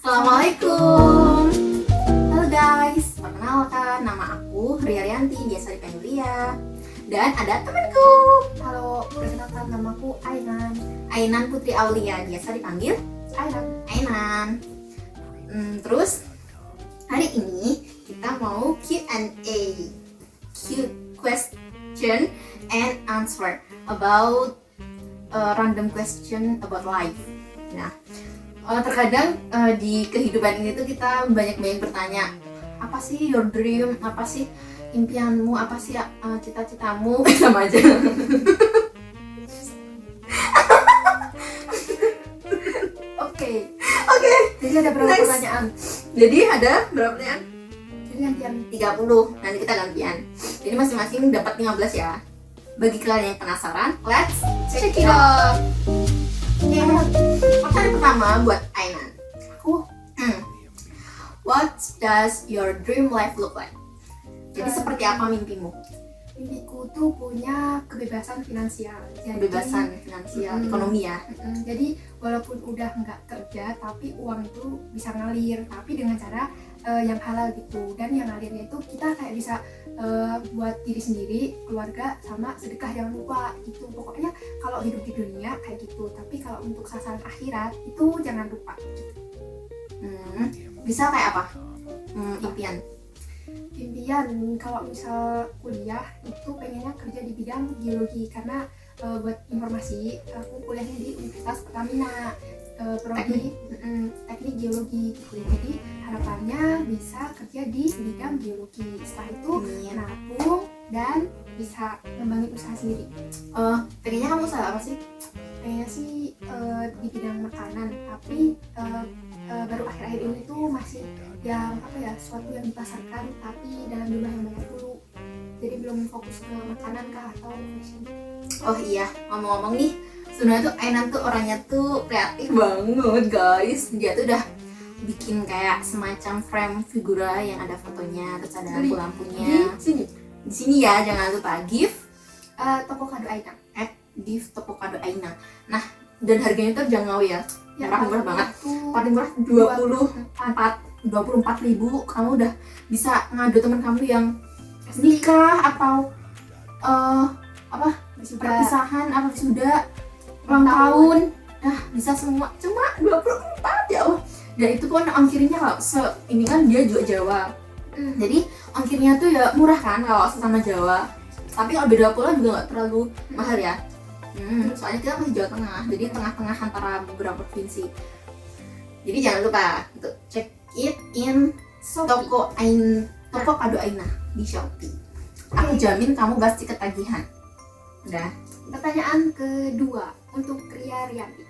Assalamualaikum. Halo guys, perkenalkan nama aku Ria Rianti, biasa dipanggil Ria. Dan ada temanku. Halo, perkenalkan namaku Ainan. Ainan Putri Aulia, biasa dipanggil Ainan. Terus hari ini kita mau Q&A, question and answer about random question about life. Nah, terkadang di kehidupan ini tuh kita banyak-banyak bertanya, apa sih your dream, apa sih impianmu, apa sih cita-citamu, sama aja. Oke. Jadi ada berapa pertanyaan? Jadi ada berapa pertanyaan? Jadi gantian. 30. Nanti kita gantian. Jadi masing-masing dapat 15 ya. Bagi kalian yang penasaran, let's check it out. Oke, pertanyaan pertama buat Ainan. Aku What does your dream life look like? Jadi seperti apa mimpimu? mimpiku tuh punya kebebasan finansial. Kebebasan finansial, ekonomi ya. Jadi walaupun udah nggak kerja, tapi uang itu bisa ngalir, tapi dengan cara yang halal gitu. Dan yang ngalirnya itu kita kayak bisa buat diri sendiri, keluarga, sama sedekah jangan lupa gitu. Pokoknya kalau hidup di dunia kayak gitu. Tapi kalau untuk sasaran akhirat itu jangan lupa. Bisa kayak apa? Impian. Impian kalau misal kuliah itu pengennya kerja di bidang geologi, karena buat informasi aku kuliahnya di Universitas Pertamina, prodi teknik geologi gitu. Jadi harapannya bisa kerja di bidang geologi, setelah itu nabung dan bisa ngembangin usaha sendiri. Pengennya kamu usaha apa sih? Pengennya sih di bidang makanan, tapi baru akhir-akhir ini tuh masih yang suatu yang dipasarkan tapi dalam jumlah yang banyak dulu, jadi belum fokus ke makanan kah atau fashion. Oh iya, ngomong-ngomong nih, sebenarnya tuh Ainan tuh orangnya tuh kreatif banget guys. Dia tuh udah bikin kayak semacam frame figura yang ada fotonya, terus ada lampu-lampunya. Di sini ya, jangan lupa give Toko kado Ainan. give toko kado Ainan. Nah, dan harganya tuh jangkau ya, murah banget. Paling murah 24.000, kamu udah bisa ngadu teman kamu yang nikah atau perpisahan, apa sudah ulang tahun, nah bisa semua, cuma 24 ya Allah. Dan itu pun ongkirnya kalau ini kan dia juga Jawa, jadi ongkirnya tuh ya murah kan kalau sesama Jawa, tapi kalau beda pulau juga nggak terlalu mahal ya. Soalnya kita masih Jawa Tengah, jadi tengah-tengah antara beberapa provinsi. Jadi jangan lupa untuk check it in toko kado Aina di Shopee. Aku jamin kamu pasti ketagihan. Udah. Pertanyaan kedua untuk Ria Rianti.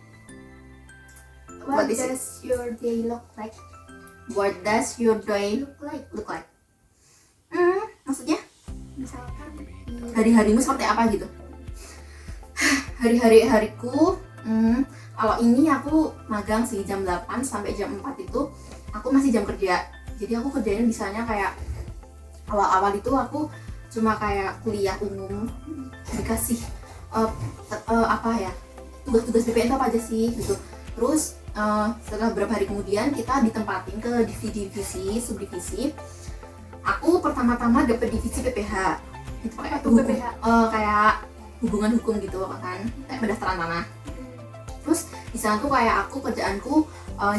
What does your day look like? What does your day look like? Maksudnya Misalkan hari-harimu seperti apa gitu? Hari-hariku, kalau ini aku magang sih jam 8 sampai jam 4 itu aku masih jam kerja. Jadi aku kerjanya bisanya kayak awal-awal itu aku cuma kayak kuliah umum, dikasih tugas-tugas BPN itu apa aja sih gitu. Terus setelah beberapa hari kemudian kita ditempatin ke divisi, subdivisi. Aku pertama-tama dapet divisi PPH. Itu kayak kayak hubungan hukum gitu kan, kayak pendaftaran tanah. Terus di sana tuh kayak aku kerjaanku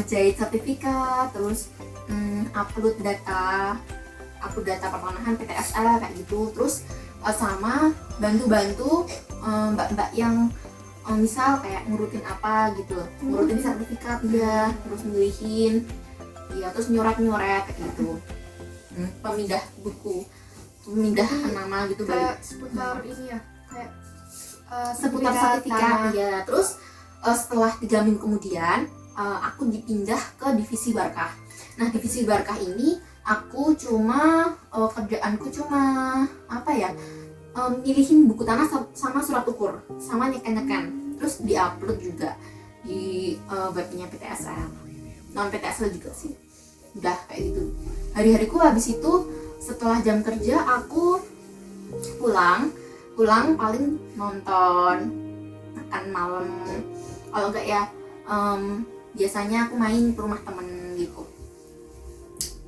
jahit sertifikat, terus upload data pertanahan PTSA kayak gitu. Terus sama bantu-bantu mbak-mbak yang misal kayak ngurutin apa gitu, ngurutin sertifikat ya, terus milihin ya, terus nyoret kayak gitu. Pemindah buku, pemindah nama gitu, kayak seputar ini ya, kayak seputar sertifikat ya. Terus setelah 3 minggu kemudian aku dipindah ke divisi Barkah. Nah, divisi Barkah ini aku kerjaanku cuma milihin buku tanah sama surat ukur sama nyekan, terus diupload juga di webnya PTSA, non PTSA juga sih. Udah kayak gitu hari-hariku. Habis itu setelah jam kerja aku pulang paling nonton, makan malam, kalau enggak ya biasanya aku main ke rumah temen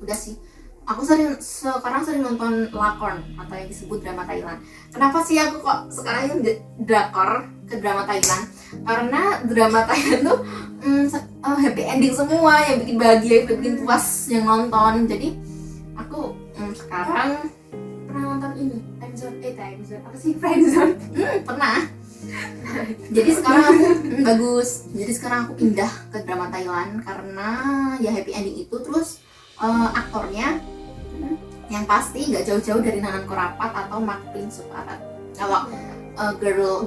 Udah sih. Aku sekarang sering nonton lakon atau yang disebut drama Thailand. Kenapa sih aku kok sekarang ini drakor ke drama Thailand? Karena drama Thailand tuh happy ending semua, yang bikin bahagia, yang bikin puas yang nonton. Jadi aku sekarang Pernah nonton ini Timezone apa sih, Friendzone? pernah. Jadi sekarang aku bagus. Jadi sekarang aku pindah ke drama Thailand karena ya happy ending itu, terus aktornya yang pasti nggak jauh-jauh dari Nanan Korapat atau Mark Prince Suparat. Kalau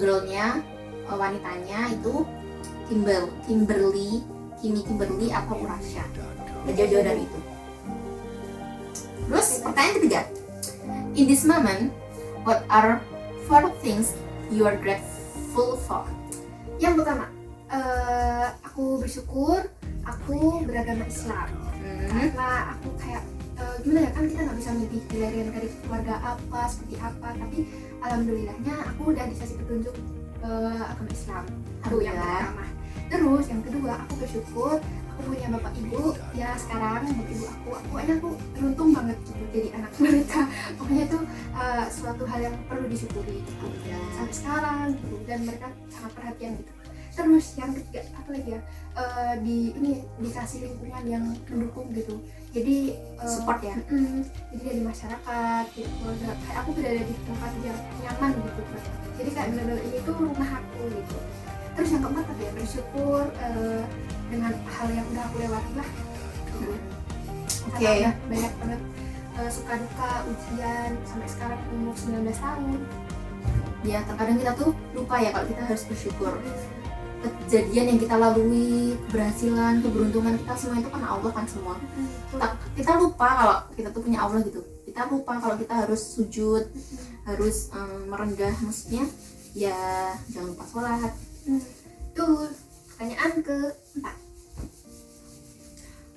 girlnya wanitanya itu Kimi Kimberly atau Urasha. Nggak jauh-jauh dari itu. Terus pertanyaan ketiga, in this moment, what are 4 things you are grateful for? Yang pertama, aku bersyukur aku beragama Islam. Karena aku kayak gimana ya, kan kita nggak bisa milih dari keluarga apa, seperti apa, tapi alhamdulillahnya aku udah dikasih petunjuk agama Islam. Itu yang pertama. Terus yang kedua, aku bersyukur aku punya bapak ibu ya sekarang. Bapak ibu aku aja aku beruntung banget gitu jadi anak mereka. Pokoknya itu suatu hal yang perlu disyukuri gitu. Sampai sekarang gitu, dan mereka sangat perhatian gitu. Terus yang ketiga, apa lagi ya, dikasih lingkungan yang mendukung gitu. Jadi Support ya. jadi dari masyarakat gitu, keluarga, kayak aku berada di tempat yang nyaman gitu. Jadi kayak benar-benar ini tuh rumah aku gitu. Terus yang keempat apa ya, bersyukur dengan hal yang udah aku lewati lah gitu. Karena udah banyak banget suka duka, ujian sampai sekarang umur 19 tahun. Ya terkadang kita tuh lupa ya kalau kita harus bersyukur. Kejadian yang kita lalui, keberhasilan, keberuntungan kita semua itu karena Allah kan semua. Kita lupa kalau kita tuh punya Allah gitu. Kita lupa kalau kita harus sujud, harus merendah, maksudnya ya jangan lupa sholat. Tuh, pertanyaan keempat,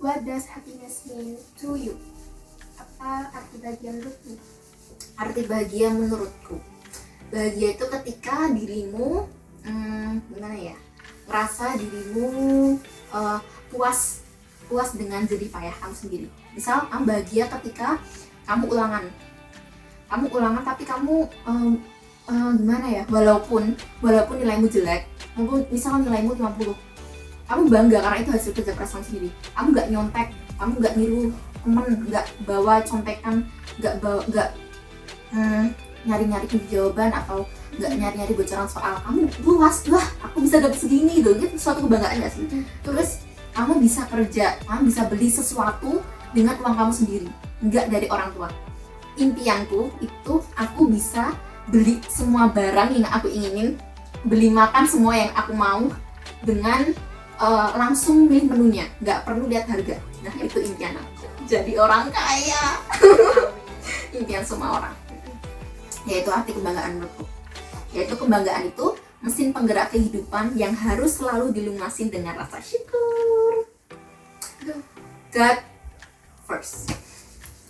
what does happiness mean to you? Apa arti bahagia menurutmu? Arti bahagia menurutku, bahagia itu ketika dirimu gimana ya, ngerasa dirimu puas dengan jerih payah kamu sendiri. Misal kamu bahagia ketika kamu ulangan tapi kamu gimana ya, walaupun nilaimu jelek, mungkin misalkan nilaimu 50, kamu bangga karena itu hasil kerja keras kamu sendiri. Kamu nggak nyontek, kamu nggak niru temen, nggak bawa contekan, nggak nyari-nyari jawaban atau nggak nyari-nyari bocoran soal. Kamu puas, wah aku bisa dapet segini gitu, itu suatu kebanggaan nggak sih? Terus kamu bisa kerja, kamu bisa beli sesuatu dengan uang kamu sendiri, nggak dari orang tua. Impianku itu aku bisa beli semua barang yang aku inginin, beli makan semua yang aku mau dengan langsung milih menunya, nggak perlu lihat harga. Nah itu impian aku, jadi orang kaya. Impian semua orang. Yaitu arti kebanggaan menurutku. Yaitu kebanggaan itu mesin penggerak kehidupan yang harus selalu dilunasin dengan rasa syukur. God first.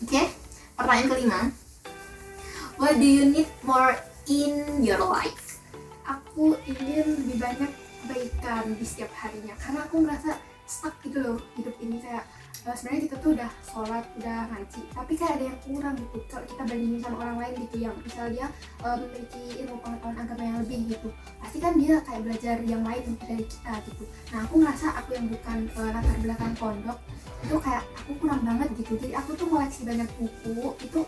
Oke, pertanyaan kelima. What do you need more in your life? Aku ingin lebih banyak kebaikan di setiap harinya, karena aku merasa stuck gitu loh hidup ini. Kayak sebenarnya kita tuh udah sholat, udah ngaji, tapi kayak ada yang kurang gitu kalau kita bandingin sama orang lain gitu, yang misalnya dia memiliki ilmu pengetahuan agama yang lebih gitu, pasti kan dia kayak belajar yang lain dari kita gitu. Nah aku ngerasa aku yang bukan latar belakang pondok itu kayak aku kurang banget gitu. Jadi aku tuh koleksi banyak buku itu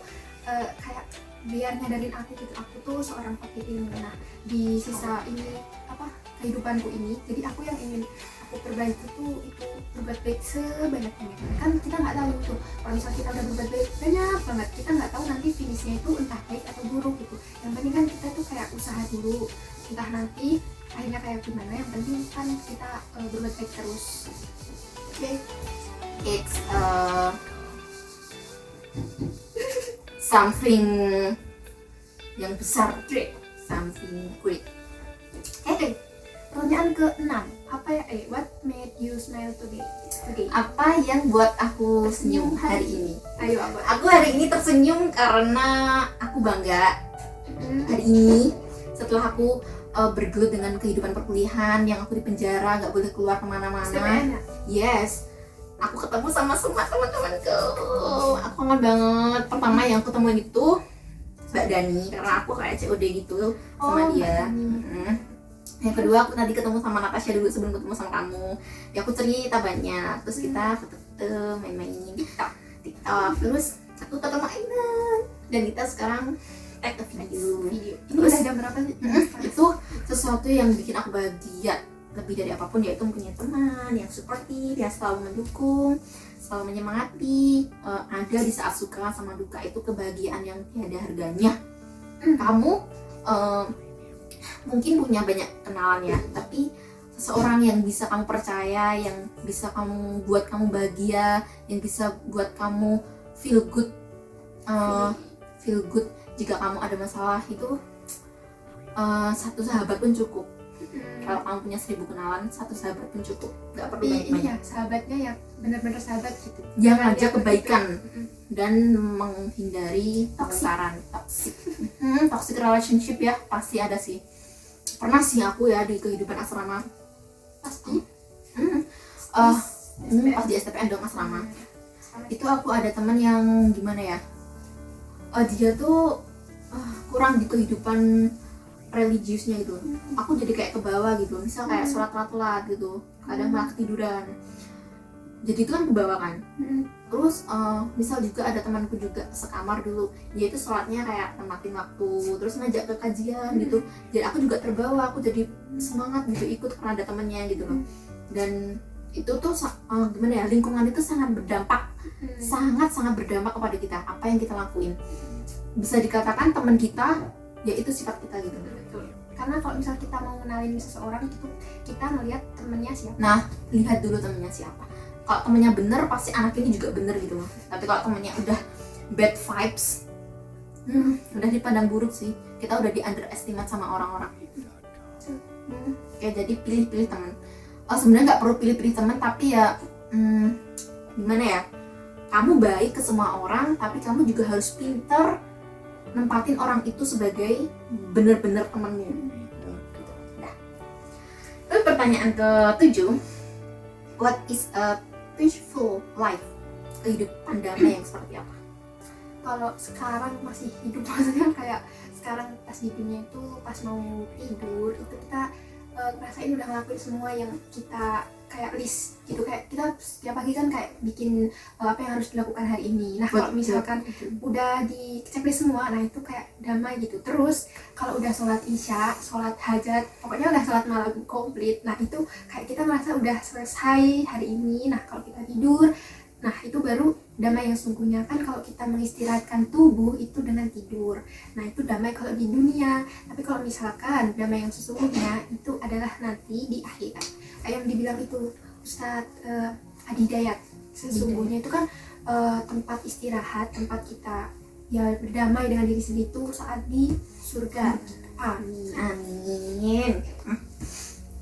kayak biar nyadarin aku gitu, aku tuh seorang fakir ilmu. Nah di sisa ini kehidupanku ini, jadi aku yang ingin aku perbaiki tuh itu berbuat baik sebanyak-banyaknya. Kan kita nggak tahu tuh kalau misalnya kita udah berbuat baik banyak banget, kita nggak tahu nanti finishnya itu entah baik atau buruk gitu. Yang penting kan kita tuh kayak usaha dulu, entah nanti akhirnya kayak gimana, yang penting kan kita berbuat baik terus. Okay. It's something yang besar, something great. Okay. Pertanyaan ke-6, apa ya? What made you smile today? Apa yang buat aku senyum hari ini? Ayo apa? Aku hari ini tersenyum karena aku bangga. Hari ini setelah aku bergelut dengan kehidupan perkuliahan yang aku di penjara, nggak boleh keluar kemana-mana. Yes, aku ketemu sama semua teman-temanku. Aku kangen banget. Pertama yang aku temuin itu Mbak Dani, karena aku kayak COD gitu sama dia. Yang kedua aku tadi ketemu sama Natasha dulu sebelum ketemu sama kamu. Ya aku cerita banyak, terus kita main-main TikTok. Terus aku ketemu Ainan dan kita sekarang tag ke video. Ini Terus udah jam berapa sih? itu sesuatu yang bikin aku bahagia lebih dari apapun, yaitu mempunyai teman yang supportive, yang selalu mendukung, selalu menyemangati, ada di saat suka sama duka. Itu kebahagiaan yang tiada harganya. Kamu mungkin punya banyak kenalan ya, tapi seseorang yang bisa kamu percaya, yang bisa kamu buat kamu bahagia, yang bisa buat kamu feel good jika kamu ada masalah, itu satu sahabat pun cukup. Kalau kamu punya 1000 kenalan, satu sahabat pun cukup, nggak perlu Tapi ini banyak-banyak. ya sahabatnya yang benar-benar sahabat gitu. Yang Jangan ngajak yang kebaikan Mm-mm. dan menghindari Toxic. tengkaran toxic relationship ya pasti ada sih. Pernah sih aku ya di kehidupan asrama. Pasti. Pas di STPN dong asrama. Itu aku ada teman yang gimana ya, dia tuh kurang di kehidupan religiusnya gitu. Aku jadi kayak ke bawah gitu, misal kayak sholat telat gitu, kadang malah ketiduran, jadi itu kan ke bawah kan. Terus misal juga ada temanku juga sekamar dulu, dia itu sholatnya kayak tematin waktu, terus ngajak ke kajian gitu, jadi aku juga terbawa, aku jadi semangat gitu ikut karena ada temennya gitu loh. Dan itu tuh gimana ya, lingkungan itu sangat berdampak, sangat berdampak kepada kita, apa yang kita lakuin. Bisa dikatakan teman kita ya itu sifat kita gitu. Betul. Karena kalau misal kita mau kenalin seseorang gitu, kita ngelihat temennya siapa. Nah, lihat dulu temennya siapa. Kalau temennya bener, pasti anak ini juga bener gitu loh. Tapi kalau temennya udah bad vibes, udah dipandang buruk sih. Kita udah di underestimate sama orang-orang. Ya jadi pilih-pilih teman. Sebenarnya nggak perlu pilih-pilih teman, tapi ya gimana ya? Kamu baik ke semua orang, tapi kamu juga harus pinter nempatin orang itu sebagai bener-bener temenmu. Nah, terus pertanyaan ke-7, what is a peaceful life? Kehidupan damai yang seperti apa? Kalau sekarang masih hidup, maksudnya kayak sekarang pas di dunia itu pas mau tidur itu kita ngerasain udah ngelakuin semua yang kita kayak list gitu, kayak kita setiap pagi kan kayak bikin apa yang harus dilakukan hari ini. Nah kalau misalkan udah di checklist semua, nah itu kayak damai gitu. Terus kalau udah sholat isya, sholat hajat, pokoknya udah sholat malam komplit, nah itu kayak kita merasa udah selesai hari ini. Nah kalau kita tidur, nah itu baru damai yang sungguhnya. Kan kalau kita mengistirahatkan tubuh itu dengan tidur, nah itu damai kalau di dunia. Tapi kalau misalkan damai yang sesungguhnya itu adalah nanti di akhirat, kayak yang dibilang itu Ustadz Adi Dayat, sesungguhnya itu kan tempat istirahat, tempat kita ya berdamai dengan diri sendiri itu saat di surga. Amin. Amin.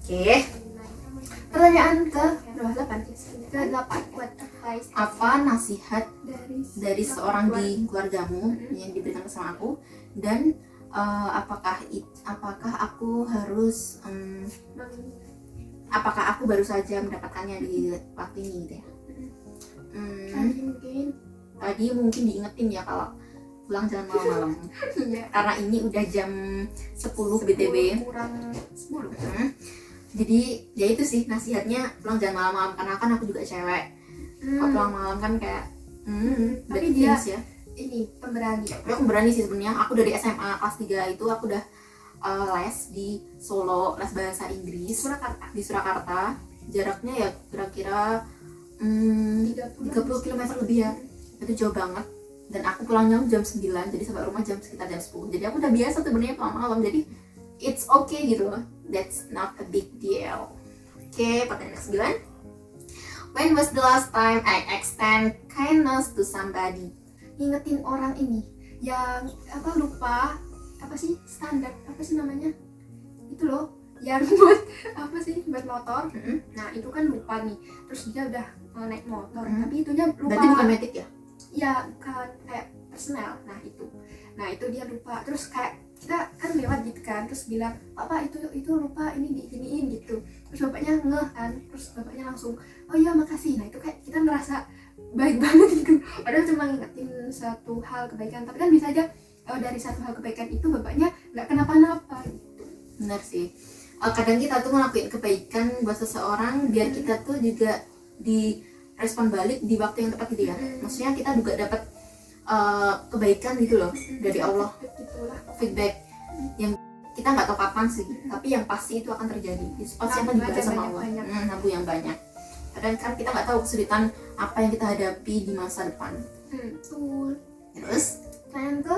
Oke. Pertanyaan ke-8. What advice Apa nasihat dari seorang di keluargamu yang diberikan sama aku, dan apakah aku harus apakah aku baru saja mendapatkannya di waktu ini gitu ya? Tadi mungkin diingetin ya kalau pulang jangan malam-malam. Karena ini udah jam 10 BTW. kurang 10. Jadi ya itu sih nasihatnya, pulang jangan malam-malam, karena kan aku juga cewek. Kalau pulang malam kan kayak Tapi bad dia things ya. ini pemberani. Aku berani sih sebenarnya. Aku dari SMA kelas 3 itu aku udah les di Solo, les bahasa Inggris di Surakarta. Jaraknya ya kira-kira 30 km lebih ya. Itu jauh banget. Dan aku pulangnya jam 9, jadi sampai rumah sekitar jam 10. Jadi aku udah biasa sebenarnya pulang malam, jadi it's okay gitu loh. That's not a big deal. Oke, pertanyaan ke-9. When was the last time I extend kindness to somebody? Ngingetin orang ini yang lupa standar namanya itu loh, yang buat buat motor. Nah itu kan lupa nih, terus dia udah naik motor tapi itunya lupa. Berarti bukan metik ya? Ya bukan, kayak personel. Nah itu dia lupa, terus kayak kita kan lewat gitu kan, terus bilang Pak itu lupa ini diginiin gitu, terus bapaknya ngeh kan, terus bapaknya langsung oh iya makasih. Nah itu kayak kita baik banget gitu, padahal cuma ngingetin satu hal kebaikan, tapi kan bisa aja dari satu hal kebaikan itu bapaknya nggak kenapa-napa gitu. Benar sih. Kadang kita tuh ngelakuin kebaikan buat seseorang biar kita tuh juga direspon balik di waktu yang tepat gitu ya. Maksudnya kita juga dapat kebaikan gitu loh dari Allah, Itulah feedback yang kita nggak tahu kapan sih, tapi yang pasti itu akan terjadi. Itu pasti akan dibalas sama Allah. Nabung yang banyak. Kadang kan kita nggak tahu kesulitan apa yang kita hadapi di masa depan. Betul. Terus Pertanyaan ke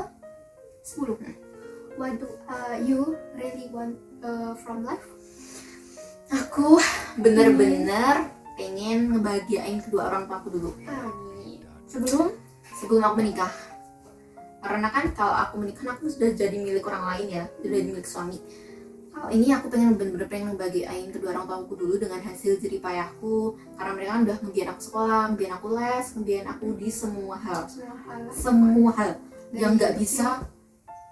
10. What do you really want from life? aku bener-bener pengen ngebahagiain kedua orang tua aku dulu Amin. sebelum aku menikah. Karena kan kalau aku menikah aku sudah jadi milik orang lain ya, sudah jadi milik suami. Kalau ini aku bener-bener pengen ngebahagiain kedua orang tua aku dulu dengan hasil jerih payahku, karena mereka kan udah ngebiarin aku sekolah, ngebiarin aku les, ngebiarin aku di semua hal yang nggak bisa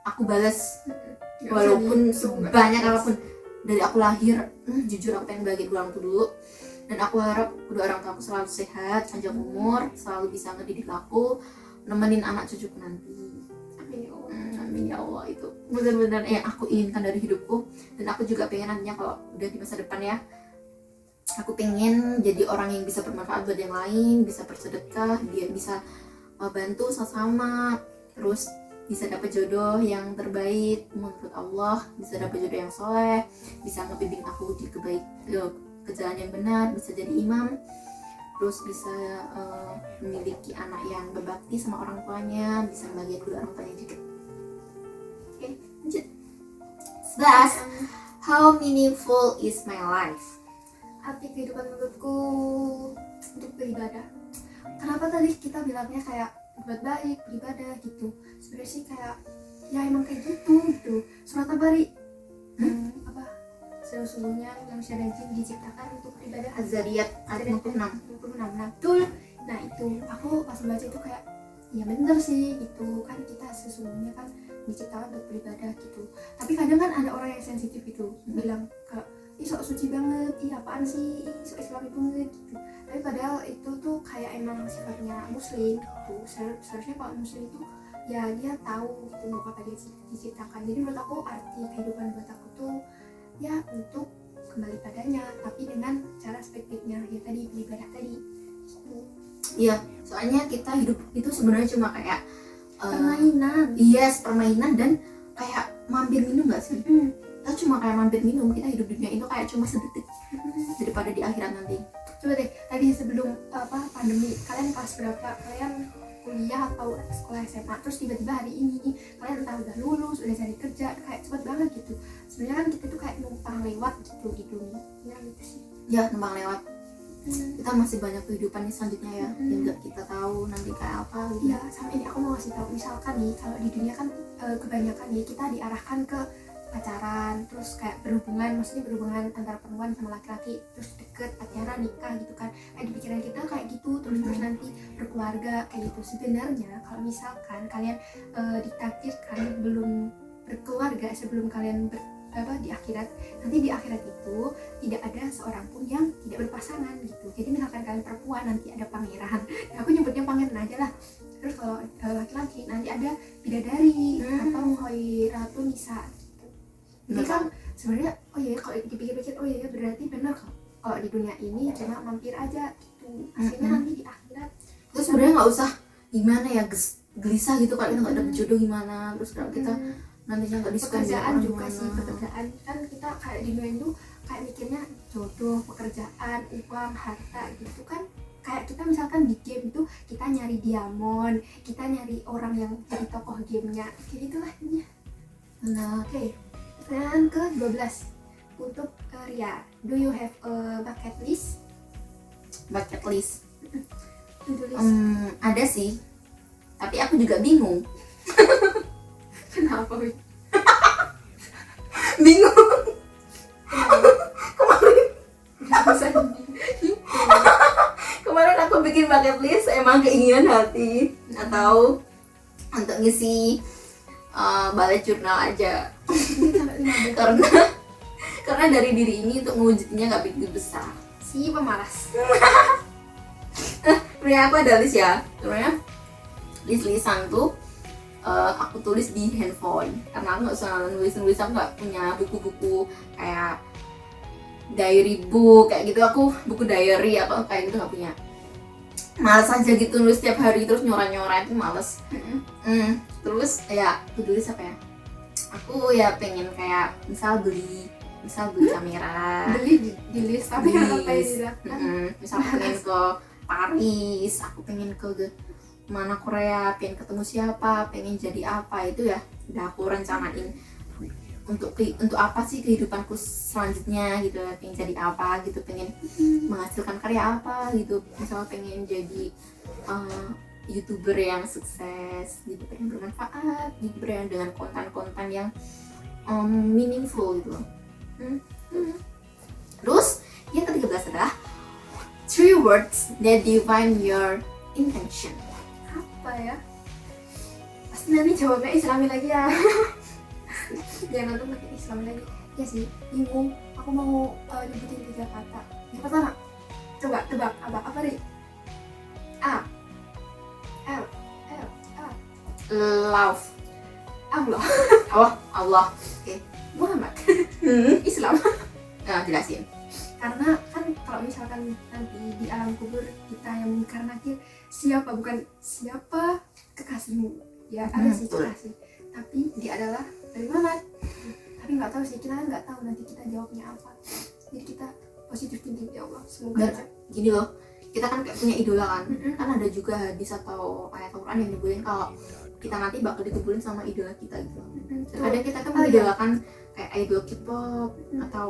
aku balas walaupun sebanyak apapun. Dari aku lahir, jujur aku pengen bahagia kedua orang tua dulu, dan aku harap kedua orang tua aku selalu sehat, panjang umur, selalu bisa ngedidik aku, nemenin anak cucuku nanti. Amin ya Allah. Itu benar-benar yang aku inginkan dari hidupku. Dan aku juga pengen nantinya kalau udah di masa depan ya, aku pengen jadi orang yang bisa bermanfaat buat yang lain, bisa bersedekah, dia bisa bantu sama-sama, terus bisa dapat jodoh yang terbaik menurut Allah, bisa dapat jodoh yang soleh, bisa ngebimbing aku di ke jalan yang benar, bisa jadi imam, terus bisa memiliki anak yang berbakti sama orang tuanya, bisa membahagiakan kedua orang tuanya juga. Oke, lanjut. 11. How meaningful is my life? Arti kehidupan menurutku untuk beribadah. Kenapa tadi kita bilangnya kayak buat baik, beribadah gitu? Sebenarnya sih kayak ya emang kayak gitu. Surat Tabari sesungguhnya manusia dan jin diciptakan untuk beribadah. Az-Zariyat ayat 66. Nah betul. Nah itu aku pas baca itu kayak ya bener sih gitu kan, kita sesungguhnya kan diciptakan untuk beribadah gitu. Tapi kadang kan ada orang yang sensitif gitu bilang kayak ih sok suci banget, ih apaan sih, ih sok islami banget gitu. Tapi padahal itu tuh kayak emang sifatnya muslim gitu. Seharusnya kalau muslim itu ya dia tahu gitu untuk apa dia diciptakan. Jadi menurut aku arti kehidupan buat aku tuh ya untuk kembali padanya, tapi dengan cara spektifnya ya tadi beribadah tadi gitu. Iya, soalnya kita hidup itu sebenarnya cuma kayak permainan. Yes, permainan dan kayak mampir minum nggak sih? Kita cuma kayak mampir minum, kita hidup di dunia itu kayak cuma sedetik daripada di akhirat nanti. Coba deh, tadi sebelum pandemi, kalian kelas berapa? Kalian kuliah atau sekolah SMA, terus tiba-tiba hari ini kalian entah udah lulus, udah cari kerja, kayak cepet banget gitu. Sebenarnya kan kita tuh kayak numpang lewat gitu di dunia, ya gitu sih. Ya, numpang lewat. Kita masih banyak kehidupan selanjutnya ya, yang nggak kita tahu nanti kayak apa gitu. Ya, sama ini aku mau kasih tahu, misalkan nih kalau di dunia kan kebanyakan nih kita diarahkan ke pacaran, terus kayak maksudnya berhubungan antara perempuan sama laki-laki, terus deket, pacaran, nikah gitu kan. Di pikiran kita kayak gitu, terus nanti berkeluarga kayak gitu. Sebenarnya kalau misalkan kalian ditakdirkan belum berkeluarga sebelum kalian di akhirat, nanti di akhirat itu tidak ada seorang pun yang tidak berpasangan gitu. Jadi misalkan kalian perempuan nanti ada pangeran, ya aku nyebutnya pangeran aja lah. Terus kalau laki-laki nanti ada bidadari atau khairatun nisa gitu. Jadi kan sebenarnya kalau dipikir-pikir berarti benar kalau di dunia ini cuma mampir aja gitu. Hasilnya nanti di akhirat Itu sebenarnya nggak usah gimana ya gelisah gitu kalau kita nggak dapet jodoh gimana, terus kalau kita nantinya nggak disukai pekerjaan juga sih. Pekerjaan kan kita kayak di dunia itu kayak mikirnya jodoh, pekerjaan, uang, harta gitu kan. Kayak kita misalkan di game itu kita nyari diamond, kita nyari orang yang jadi tokoh gamenya, kayak gitulah intinya. Nah, Oke, pertanyaan ke-12 untuk Ria, do you have a bucket list? bucket list. To-do list. Ada sih, tapi aku juga bingung. Kenapa? Bingung. Kemarin aku bikin bucket list emang keinginan hati atau untuk ngisi ballet jurnal aja. karena dari diri ini untuk mewujudnya nggak begitu besar. Si pemalas. sebenarnya aku ada list ya, sebenarnya list-listan tuh aku tulis di handphone karena aku nggak usah nulis, aku nggak punya buku-buku kayak diary book kayak gitu, aku buku diary atau kayak gitu nggak punya. Males aja gitu nulis setiap hari terus nyora-nyora, itu males. Terus ya aku tulis apa ya, aku ya pengen kayak misal beli kamera, Beli di list tapi Di apa yang list. dilakukan? Misal pengen ke Paris, aku pengen ke mana Korea, pengen ketemu siapa, pengen jadi apa, itu ya udah aku rencanain untuk apa sih kehidupanku selanjutnya gitu ya, pengen jadi apa gitu, pengen menghasilkan karya apa gitu, misalnya pengen jadi YouTuber yang sukses gitu, pengen bermanfaat, YouTuber yang dengan konten-konten yang meaningful gitu loh. Terus yang ke-13 adalah 3 words that define your intention. Apa ya? Pasti nanti jawabnya Islami lagi ya. Jangan nonton pakai Islami lagi. Ya sih, bingung. Aku mau nyebutin 3 kata. Yang pertama, coba tebak apa nih? A, L, A. Love. Allah, Allah. Muhammad, Islam. Nah, jelasin. Karena kan kalau misalkan nanti di alam kubur kita yang mungkar nakir, siapa bukan siapa kekasihmu, ya ada sih betul. kekasih, tapi dia adalah dari mana, tapi nggak tahu sih, kita kan nggak tahu nanti kita jawabnya apa, jadi kita positif thinking ya Allah, semoga Dan aja. gini loh, kita kan kayak punya idola kan. Mm-mm. Kan ada juga hadis atau ayat Al-Quran yang nyebutin kalau kita nanti bakal dikumpulin sama idola kita gitu. Kadang kita kan Oh, iya. mengidolakan kayak idol K-pop atau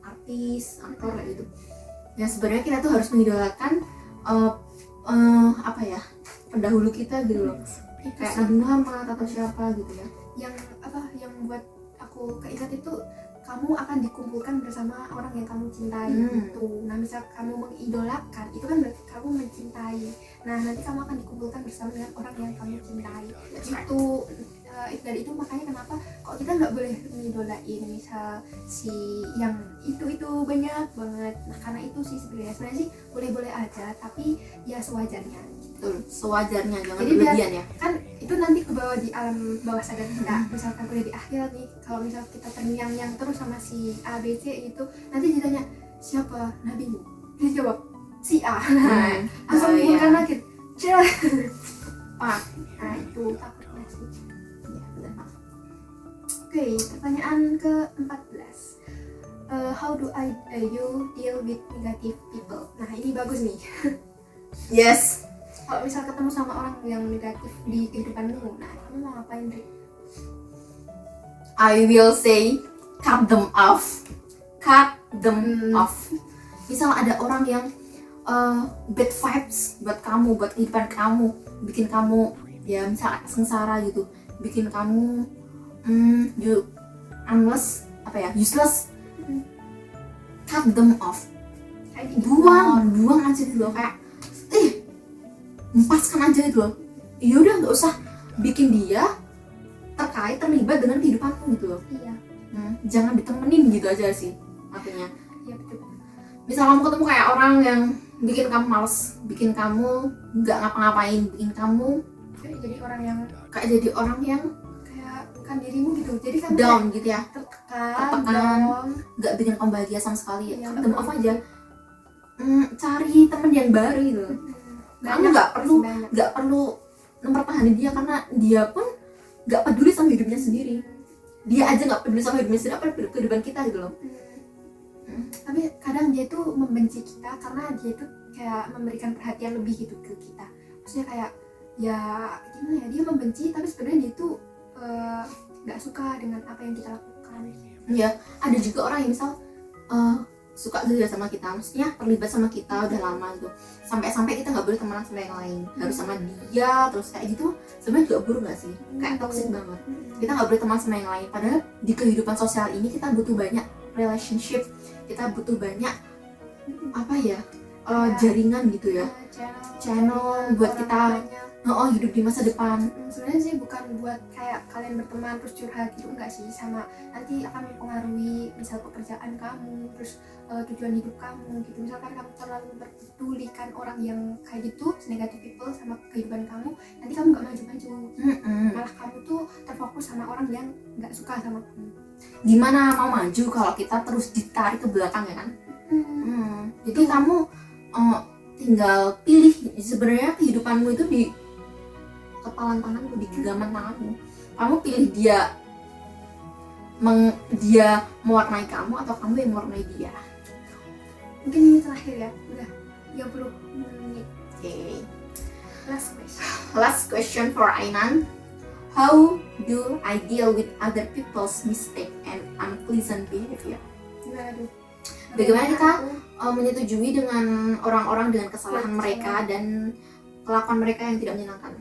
artis, aktor kayak gitu. Yang sebenarnya kita tuh harus mengidolakan apa ya, pendahulu kita gitu loh. Itu Kayak sih Nabi Muhammad atau siapa gitu ya. yang buat aku keingat itu, kamu akan dikumpulkan bersama orang yang kamu cintai gitu. Nah, misal kamu mengidolakan, itu kan berarti kamu mencintai. Nah, nanti kamu akan dikumpulkan bersama dengan orang yang kamu cintai. That's right. Itu dari itu makanya kenapa kok kita nggak boleh mengidolain misal si yang itu banyak banget. Nah, karena itu sih sebenarnya sih boleh-boleh aja, tapi ya sewajarnya. Betul, sewajarnya, jangan Jadi biar- berlebihan ya. Kan itu nanti ke bawah di alam bawah sadar kita. Misalkan udah di akhirat nih, kalau misal kita terngiang-ngiang terus sama si A B C itu, nanti ditanya siapa nabimu, dia jawab si A. Langsung Oh, iya. bukan lagi Pak. nah itu takutnya sih. Ya, benar. Oke, pertanyaan ke-14. How do you deal with negative people? Nah, ini bagus nih. Yes. Kalau misal ketemu sama orang yang negatif di kehidupanmu, nah kamu mau ngapain, Rik? I will say cut them off. Cut them off. Misal ada orang yang bad vibes buat kamu, buat kehidupan kamu, bikin kamu ya misal sengsara gitu, bikin kamu useless. Cut them off. Kayak Buang aja gitu loh, kayak lepaskan aja gitu loh. Ya udah, nggak usah bikin dia terlibat dengan kehidupanmu gitu loh. Iya, Jangan ditemenin gitu aja sih artinya. iya betul. Misal kamu ketemu kayak orang yang bikin kamu males, bikin kamu nggak ngapa-ngapain, bikin kamu Kayak jadi orang yang kayak jadi orang yang kayak bukan dirimu gitu. Jadi kan down gitu ya, tertekan, Tertekan. down. nggak bikin kamu bahagia sama sekali. Iya, Cut them off aja. Cari temen yang baru gitu. Kamu nggak perlu banyak. mempertahankan dia karena dia pun nggak peduli sama hidupnya sendiri. Dia aja nggak peduli sama hidupnya sendiri, apa kehidupan kita gitu loh. Tapi kadang dia tuh membenci kita karena dia tuh kayak memberikan perhatian lebih gitu ke kita. Maksudnya kayak ya gimana ya, dia membenci tapi sebenarnya dia tuh nggak suka dengan apa yang kita lakukan. Ya, ada juga orang yang misal suka juga sama kita, maksudnya terlibat sama kita udah lama gitu, sampai kita nggak boleh temenan sama yang lain, harus sama dia terus kayak gitu. Sebenarnya juga buruk nggak sih, kayak toxic banget. Kita nggak boleh teman sama yang lain, padahal di kehidupan sosial ini kita butuh banyak relationship, kita butuh banyak apa ya, jaringan gitu ya, channel buat kita hidup di masa depan. Sebenarnya sih bukan buat kayak kalian berteman terus curhat gitu, enggak sih, sama nanti akan mempengaruhi misal pekerjaan kamu, terus tujuan hidup kamu gitu. Misalkan kamu terlalu memperdulikan orang yang kayak gitu, negative people sama kehidupan kamu, nanti kamu nggak maju-maju. Malah kamu tuh terfokus sama orang yang nggak suka sama kamu. Gimana mau maju kalau kita terus ditarik ke belakang ya kan? Jadi kamu tinggal pilih, sebenarnya kehidupanmu itu di kepalan tanganmu, di genggaman tanganmu. Kamu pilih dia mewarnai kamu atau kamu yang mewarnai dia. Mungkin ini terakhir ya, udah 30 menit. Okay. Last question for Ainan. How do I deal with other people's mistake and unpleasant behavior? Bagaimana kita menyetujui dengan orang-orang dengan kesalahan mereka dan kelakuan mereka yang tidak menyenangkan?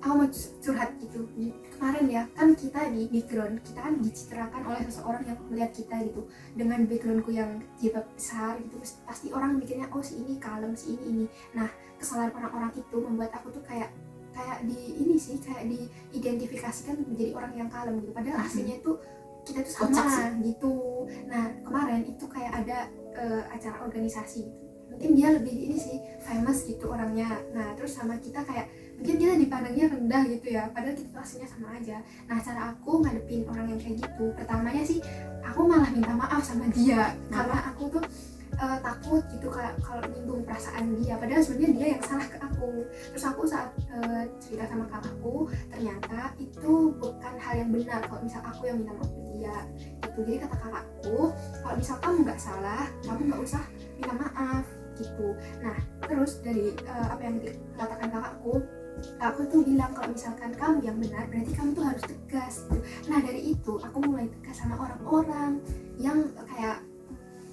Aku mau curhat gitu. Kemarin ya, kan kita di background, kita kan dicitrakan oleh seseorang yang melihat kita gitu. Dengan backgroundku yang jilbab besar gitu, pasti orang mikirnya, oh si ini kalem, si ini. Nah, kesalahan orang-orang itu membuat aku tuh kayak diidentifikasikan menjadi orang yang kalem gitu. Padahal aslinya itu kita tuh sama gitu. Nah, kemarin itu kayak ada acara organisasi gitu. Mungkin dia lebih ini sih famous gitu orangnya. Nah, terus sama kita kayak mungkin dia dipandangnya rendah gitu ya, padahal kita aslinya sama aja. Nah, cara aku ngadepin orang yang kayak gitu, pertamanya sih aku malah minta maaf sama dia. Karena aku tuh takut gitu kalau nyinggung perasaan dia, padahal sebenarnya dia yang salah ke aku. Terus aku saat cerita sama kakakku, ternyata itu bukan hal yang benar kalau misal aku yang minta maaf ke dia gitu. Jadi kata kakakku, kalau misal kamu nggak salah, kamu nggak usah minta maaf gitu. Nah, terus dari apa yang dikatakan kakakku tuh bilang kalau misalkan kamu yang benar, berarti kamu tuh harus tegas gitu. Nah, dari itu aku mulai tegas sama orang-orang yang kayak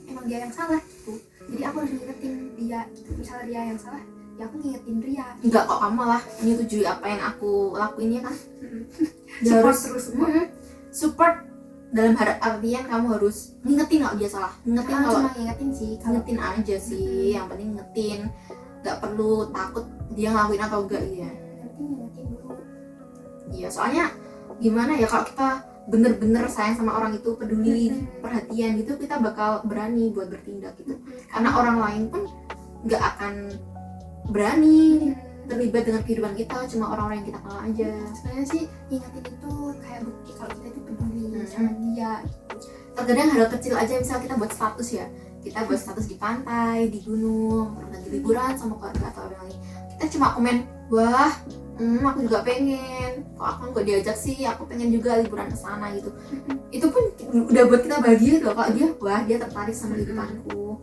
emang dia yang salah gitu. Jadi aku harus ngingetin dia gitu. Misalnya dia yang salah, ya aku ngingetin dia. Enggak kok, kamu lah menyetujui apa yang aku lakuin ya kan? Support terus semua. Support dalam artian kamu harus ngingetin kalau dia salah. Ngingetin kalau cuma ngingetin sih, ngingetin aja sih. Yang penting ngingetin. Nggak perlu takut dia ngelakuin atau enggak ya. Ngingetin dulu. Iya, soalnya gimana ya, kalau kita bener-bener sayang sama orang itu, peduli, perhatian gitu, kita bakal berani buat bertindak gitu. Karena orang lain pun nggak akan berani terlibat dengan kehidupan kita, cuma orang-orang yang kita kenal aja. Sebenarnya sih ingetin itu kayak bukti kalau kita itu peduli sama dia gitu. Terkadang hal kecil aja, misal kita buat status ya, kita buat status di pantai, di gunung, lagi liburan sama keluarga atau apa lagi, kita cuma komen, wah aku juga pengen, kok aku nggak diajak sih, aku pengen juga liburan ke sana gitu. Itu pun udah buat kita bahagia loh, kalau dia tertarik sama kehidupanku.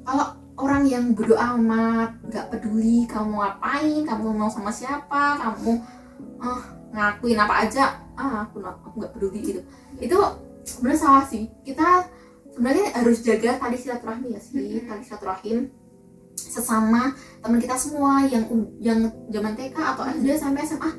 Kalau orang yang bodo amat, nggak peduli kamu ngapain, kamu mau sama siapa, kamu ngakuin apa aja, aku nggak peduli gitu, itu sebenarnya salah sih. Kita sebenarnya harus jaga tali silaturahmi ya sih, tali silaturahim sesama teman kita semua yang zaman TK atau SD sampai SMA,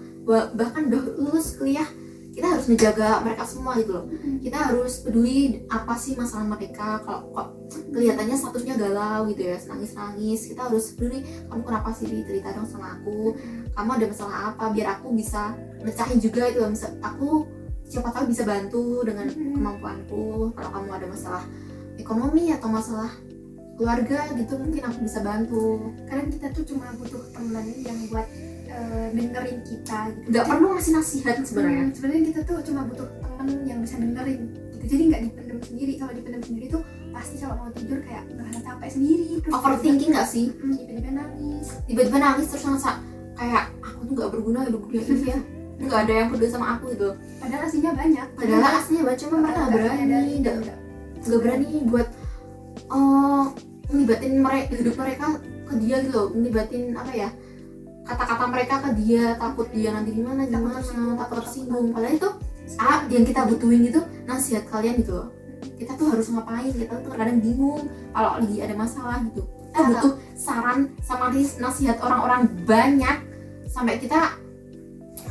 bahkan udah lulus kuliah, kita harus menjaga mereka semua gitu loh. Kita harus peduli apa sih masalah mereka. Kalau kok kelihatannya statusnya galau gitu ya, nangis-nangis, kita harus peduli, kamu kenapa sih, cerita dong sama aku, kamu ada masalah apa, biar aku bisa mecahin juga itu loh. Aku siapa tahu bisa bantu dengan kemampuanku. Kalau kamu ada masalah ekonomi atau masalah keluarga gitu, mungkin aku bisa bantu. Karena kita tuh cuma butuh teman yang buat dengerin kita gitu. Nggak perlu ngasih nasihat sebenarnya. Sebenarnya kita tuh cuma butuh teman yang bisa dengerin gitu. Jadi nggak dipendam sendiri. Kalau dipendam sendiri tuh pasti kalau mau tidur kayak ngerasa capek sendiri. Terus overthinking nggak sih? Tiba-tiba nangis Terus ngerasa kayak aku tuh nggak berguna hidup dunia ini ya. Nggak ada yang peduli sama aku gitu. Padahal aslinya banyak. Cuma mereka nggak berani buat ngelibatin hidup mereka ke dia gitu loh, ngelibatin apa ya, kata-kata mereka ke dia, takut dia nanti gimana, takut tersinggung. Padahal itu yang kita butuhin gitu nasihat kalian gitu loh. Kita tuh harus ngapain, kita tuh kadang bingung kalau lagi ada masalah gitu. Kita butuh saran sama nasihat orang-orang banyak sampai kita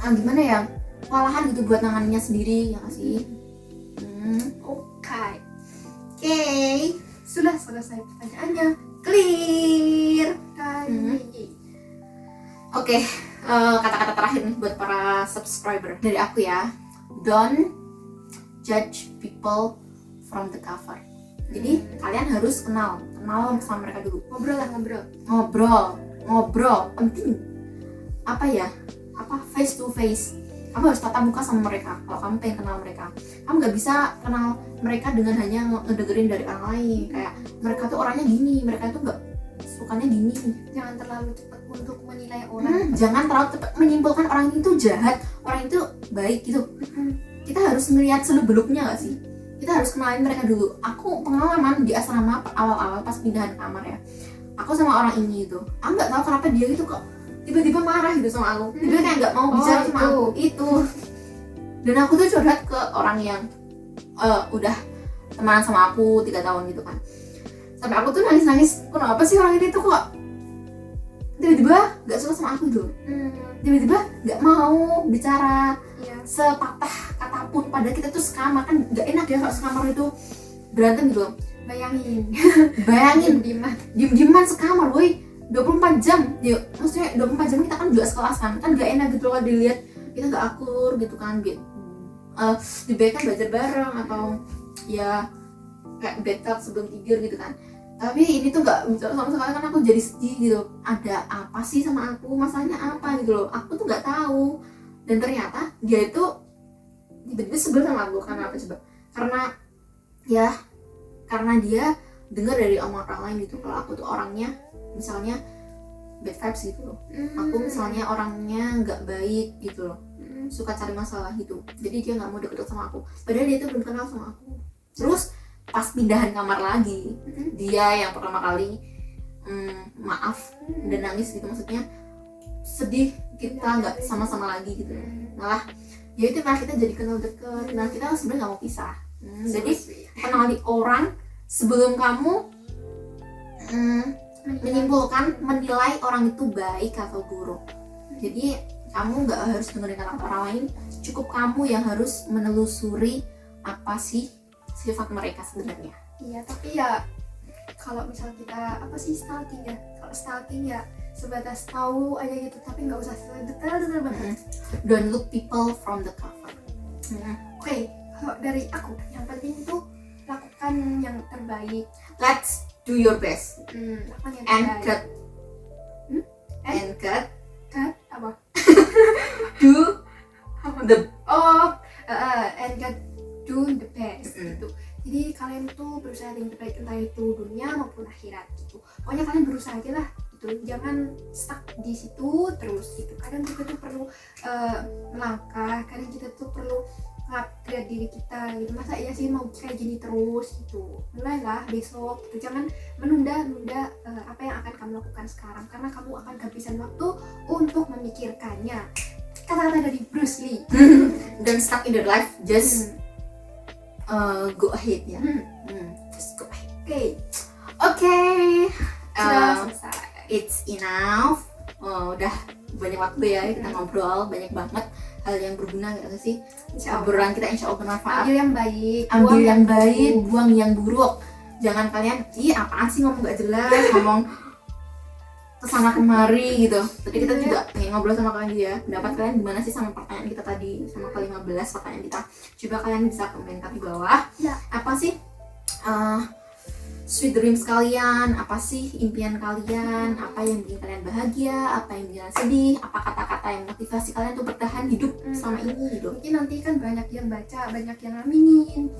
gimana ya, kewalahan gitu buat nanganinya sendiri, ya nggak sih? Oke. Oke. Sudah selesai pertanyaannya. Clear. Kali. Oke, kata-kata terakhir nih buat para subscriber dari aku ya. Don't judge people from the cover. Jadi kalian harus kenal sama mereka dulu. Ngobrol penting. Face to face. Kamu harus tatap muka sama mereka kalau kamu pengen kenal mereka. Kamu nggak bisa kenal mereka dengan hanya ngedengerin dari orang lain, kayak mereka tuh orangnya gini, mereka tuh nggak sukanya gini. Jangan terlalu cepat untuk menilai orang. Jangan terlalu cepat menyimpulkan orang itu jahat, orang itu baik gitu. Kita harus ngelihat seluk-beluknya nggak sih? Kita harus kenalin mereka dulu. Aku pengalaman di asrama awal-awal pas pindahan kamar ya, aku sama orang ini itu, aku nggak tahu kenapa dia gitu kok tiba-tiba marah gitu sama aku, tiba-tiba kayak nggak mau bicara sama aku itu. Dan aku tuh curhat ke orang yang udah temenan sama aku 3 tahun gitu kan, sampai aku tuh nangis-nangis, kenapa sih orang ini tuh kok tiba-tiba nggak suka sama aku tuh, tiba-tiba nggak mau bicara sepatah kata pun, padahal kita tuh sekamar, kan nggak enak ya kalau sekamar itu berantem gitu. Bayangin diem-dieman sekamar boy 24 jam ya, maksudnya 24 jam kita kan juga sekelas kan gak enak gitu kalau dilihat kita gak akur gitu kan. Lebih baik kan belajar bareng atau ya kayak bed talk sebelum tidur gitu kan. Tapi ini tuh gak bicara sama sekali, kan aku jadi sedih gitu, ada apa sih sama aku, masalahnya apa gitu loh, aku tuh gak tahu. Dan ternyata dia itu tiba-tiba sebel sama aku karena apa coba, karena dia dengar dari omongan orang lain gitu kalau aku tuh orangnya misalnya bad vibes gitu loh, aku misalnya orangnya nggak baik gitu loh, suka cari masalah gitu, jadi dia nggak mau deket sama aku, padahal dia tuh belum kenal sama aku. Terus pas pindahan kamar lagi, dia yang pertama kali maaf dan nangis gitu, maksudnya sedih kita nggak sama-sama lagi gitu, malah ya itu malah kita jadi kenal deket. Nah kita sebenarnya nggak mau pisah. Jadi kenali orang sebelum kamu menilai orang itu baik atau buruk. Jadi kamu nggak harus dengerin kata orang lain, cukup kamu yang harus menelusuri apa sih sifat mereka sebenarnya. Iya, tapi ya kalau misal kita stalking ya, kalau stalking ya sebatas tahu aja gitu, tapi nggak usah detail banget. Don't look people from the cover. Oke, kalau dari aku yang penting itu lakukan yang terbaik. Let's do your best. Lakukan yang And terbaik. cut Apa? do the And God do the best gitu. Jadi kalian tuh berusaha yang terbaik, entah itu dunia maupun akhirat gitu. Pokoknya kalian berusaha aja lah gitu. Jangan stuck di situ terus gitu. Kadang kita tuh perlu melangkah, kadang kita tuh perlu upgrade diri kita gitu. Masa iya sih mau kayak gini terus gitu. Mulailah besok gitu. Jangan menunda-nunda apa yang akan kamu lakukan sekarang, karena kamu akan kehabisan waktu untuk memikirkannya. Kata-kata dari Bruce Lee. Don't stuck in your life, just go ahead ya. Just go ahead. Okay. Sudah selesai. It's enough. Udah banyak waktu ya kita ngobrol, banyak banget hal yang berguna gak sih? Obrolan kita insya Allah bermanfaat. Ambil yang baik, ambil yang baik, buang yang buruk. Jangan kalian, apaan sih ngomong gak jelas, ngomong kesana kemari gitu. Tadi kita juga pengen ngobrol sama kalian juga ya, pendapat kalian gimana sih sama pertanyaan kita tadi, sama ke-15 pertanyaan kita. Coba kalian bisa komentar di bawah apa sih sweet dreams kalian, apa sih impian kalian, apa yang bikin kalian bahagia, apa yang bikin kalian sedih, apa kata-kata yang motivasi kalian untuk bertahan hidup selama ini gitu. Mungkin nanti kan banyak yang baca, banyak yang aminin.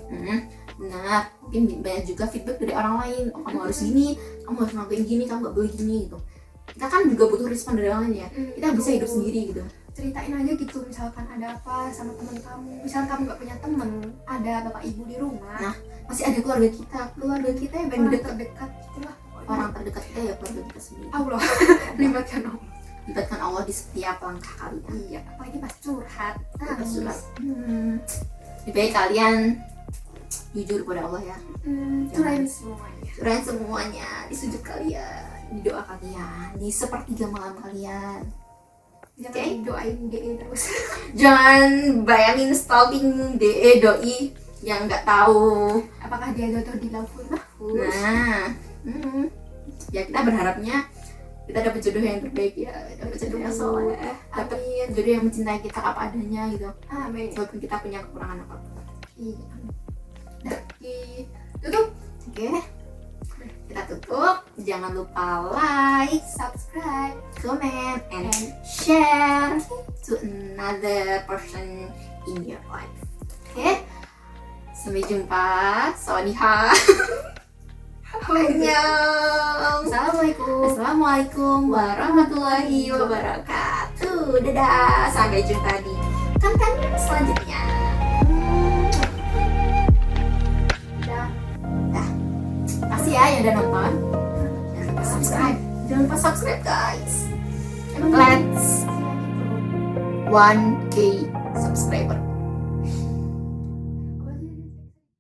Benar, mungkin banyak juga feedback dari orang lain, kamu harus gini, kamu harus ngelakuin gini, kamu gak boleh gini gitu. Kita kan juga butuh respon dari orang lain ya, kita bisa hidup sendiri gitu. Ceritain aja gitu, misalkan ada apa sama teman kamu, misal kamu gak punya teman, ada bapak ibu di rumah, nah masih ada keluarga kita yang paling terdekat gitulah, orang terdekat kita ya keluarga kita sendiri. Allah libatkan Allah di setiap langkah kalian. Iya, apalagi pas curhat. Lebih baik kalian jujur pada Allah ya. Curahin semuanya di sujud kalian, di doa kalian, di sepertiga malam kalian. Jangan doain DE terus. Jangan bayangin stalking DE doi yang nggak tahu apakah dia jodoh di Lauhul Mahfuz. Nah, Ya kita berharapnya kita dapat jodoh yang terbaik ya, dapat jodoh yang soleh, dapat Amin. jodoh yang mencintai kita apa adanya gitu, Amin. walaupun kita punya kekurangan apapun. Iya. Tutup, oke, kita tutup. Jangan lupa like, Subscribe. comment, and share to another person in your life. Oke, sampai jumpa. Sawadee-ha. Annyeong. Assalamualaikum warahmatullahi wabarakatuh. Dadah, sampai jumpa di konten selanjutnya. Dah. Makasih ya yang udah nonton. Jangan lupa subscribe. Jangan lupa subscribe guys. Let's 1K subscriber.